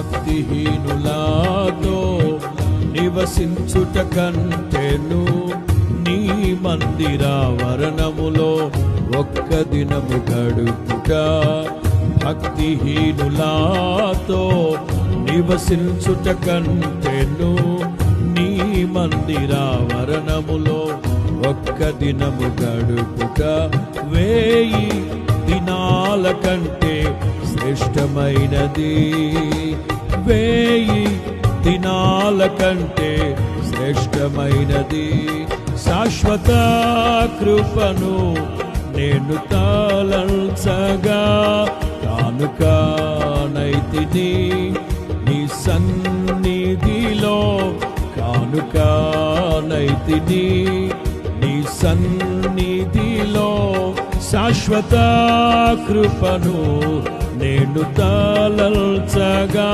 భక్తిహీనులతో నివసించుట కంటేను నీ మందిరావరణములో ఒక్క దినము గడుపుట. భక్తిహీనులతో నివసించుట కంటేను నీ మందిరావరణములో ఒక్క దినము గడుపుట 1000 దినాల కంటే శ్రేష్టమైనది. 1000 దినాల కంటే శ్రేష్టమైనది. శాశ్వత కృపను నేను తలంచగా కానుకనైతిని నీ సన్నిధిలో. కానుకనైతిని నీ సన్నిధిలో. శాశ్వత కృపను నేను తలంచగా